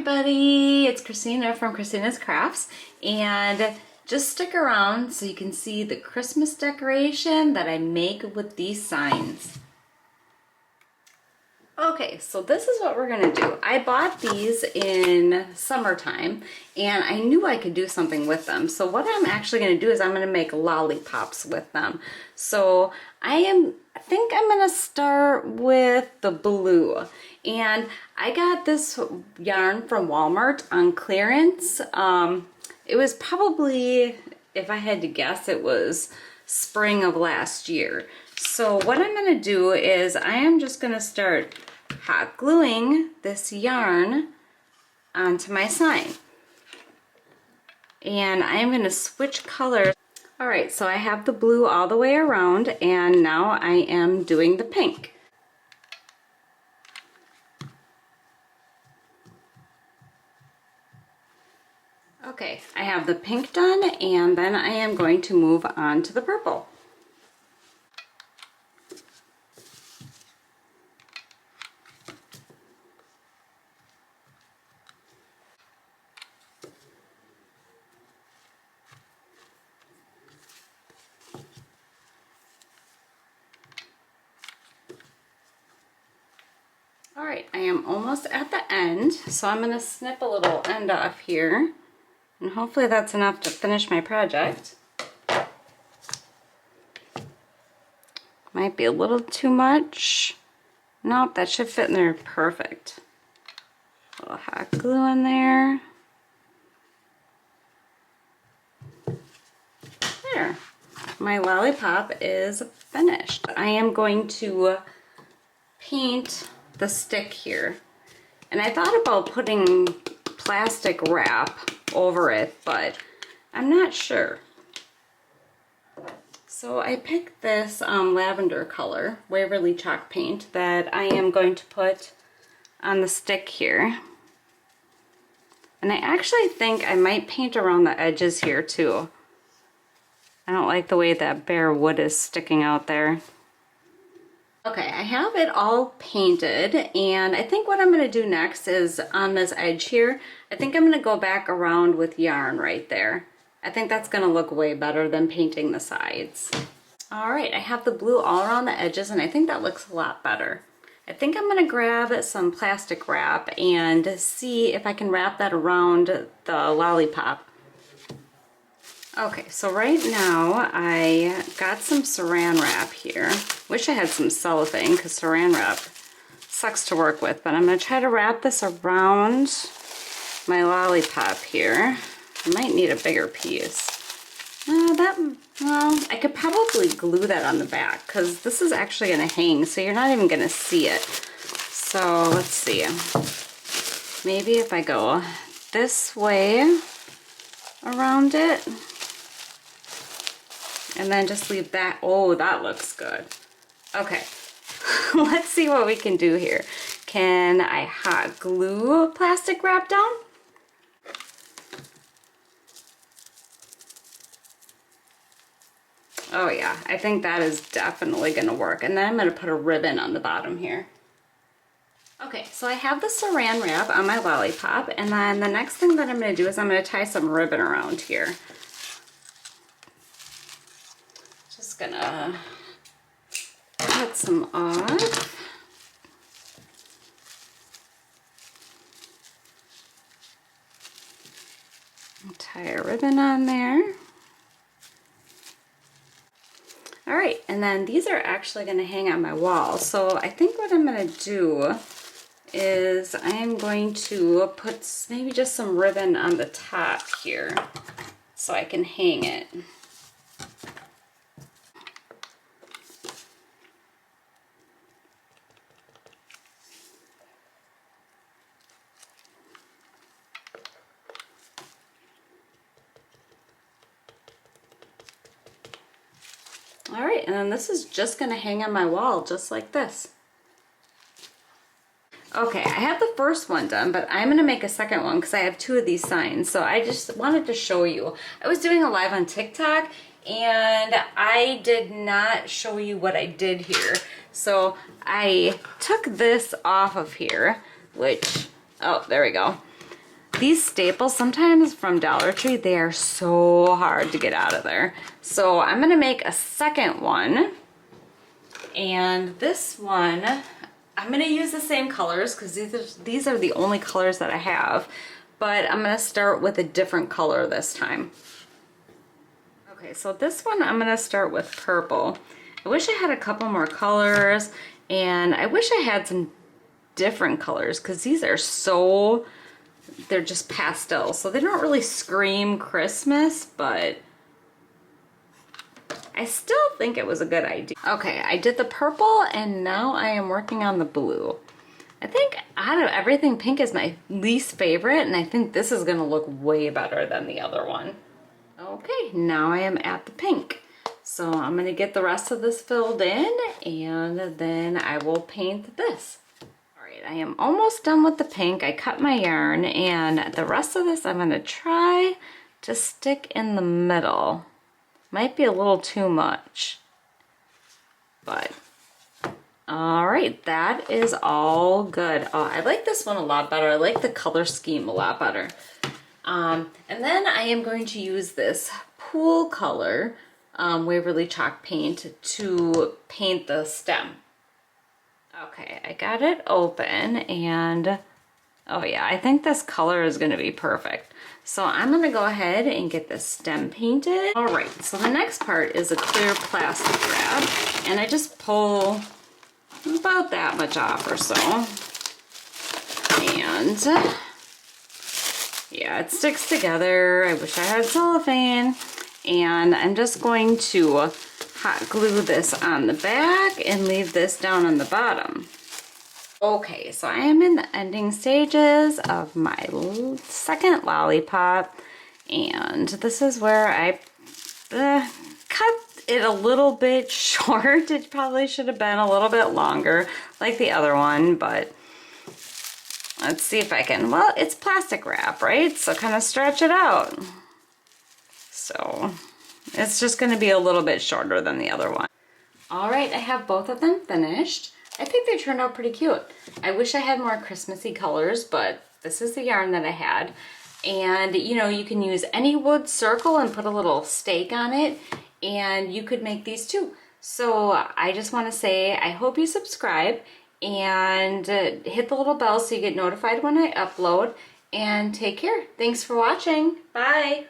everybody, it's Christina from Christina's Crafts, and just stick around so you can see the Christmas decoration that I make with these signs. Okay, so this is what we're gonna do. I bought these in summertime and I knew I could do something with them. So what I'm actually gonna do is I'm gonna make lollipops with them. So I think I'm gonna start with the blue. And I got this yarn from Walmart on clearance. It was probably, if I had to guess, it was spring of last year. So what I'm gonna do is I am just gonna start hot gluing this yarn onto my sign. And I'm gonna switch colors. All right, so I have the blue all the way around and now I am doing the pink. Okay, I have the pink done and then I am going to move on to the purple. All right, I am almost at the end, so I'm gonna snip a little end off here. And hopefully that's enough to finish my project. Might be a little too much. Nope, that should fit in there perfect. A little hot glue in there. There. My lollipop is finished. I am going to paint the stick here. And I thought about putting plastic wrap over it, but I'm not sure. So I picked this lavender color, Waverly chalk paint, that I am going to put on the stick here. And I actually think I might paint around the edges here too. I don't like the way that bare wood is sticking out there. Okay, I have it all painted, and I think what I'm going to do next is on this edge here, I think I'm going to go back around with yarn right there. I think that's going to look way better than painting the sides. All right, I have the blue all around the edges, and I think that looks a lot better. I think I'm going to grab some plastic wrap and see if I can wrap that around the lollipop. Okay, so right now I got some saran wrap here. Wish I had some cellophane because saran wrap sucks to work with, but I'm going to try to wrap this around my lollipop here. I might need a bigger piece. Well, I could probably glue that on the back because this is actually going to hang, so you're not even going to see it. So let's see. Maybe if I go this way around it, and then just leave that. Oh, that looks good. Okay, let's see what we can do here. Can I hot glue plastic wrap down? Oh yeah, I think that is definitely gonna work. And then I'm gonna put a ribbon on the bottom here. Okay, so I have the saran wrap on my lollipop, and then the next thing that I'm gonna do is I'm gonna tie some ribbon around here. Just gonna cut some off. Tie a ribbon on there. All right, and then these are actually going to hang on my wall. So I think what I'm going to do is I am going to put maybe just some ribbon on the top here so I can hang it. All right, and then this is just gonna hang on my wall just like this. Okay, I have the first one done, but I'm gonna make a second one because I have two of these signs. So I just wanted to show you. I was doing a live on TikTok and I did not show you what I did here. So I took this off of here, which, oh, there we go. these staples sometimes from Dollar Tree, they are so hard to get out of there. So I'm gonna make a second one. And this one, I'm gonna use the same colors because these are the only colors that I have. But I'm gonna start with a different color this time. Okay, so this one I'm gonna start with purple. I wish I had a couple more colors, and I wish I had some different colors because these are so, they're just pastel, so they don't really scream Christmas, but I still think it was a good idea. Okay, I did the purple and now I am working on the blue. I think out of everything, pink is my least favorite, and I think this is gonna look way better than the other one. Okay, now I am at the pink. So I'm gonna get the rest of this filled in and then I will paint this. All right, I am almost done with the pink. I cut my yarn and the rest of this I'm gonna try to stick in the middle. Might be a little too much, but all right, that is all good. Oh, I like this one a lot better. I like the color scheme a lot better. And then I am going to use this Pool Color Waverly Chalk Paint to paint the stem. Okay, I got it open and oh yeah, I think this color is gonna be perfect. So I'm gonna go ahead and get this stem painted. All right, so the next part is a clear plastic wrap, and I just pull about that much off or so. And yeah, it sticks together. I wish I had cellophane. And I'm just going to hot glue this on the back and leave this down on the bottom. Okay, so I am in the ending stages of my second lollipop, and this is where I cut it a little bit short. It probably should have been a little bit longer like the other one, but let's see if I can, well, it's plastic wrap, right? So kind of stretch it out. So it's just gonna be a little bit shorter than the other one. All right, I have both of them finished. I think they turned out pretty cute. I wish I had more Christmassy colors, but this is the yarn that I had. And you know, you can use any wood circle and put a little stake on it, and you could make these too. So I just wanna say, I hope you subscribe and hit the little bell so you get notified when I upload, and take care. Thanks for watching. Bye.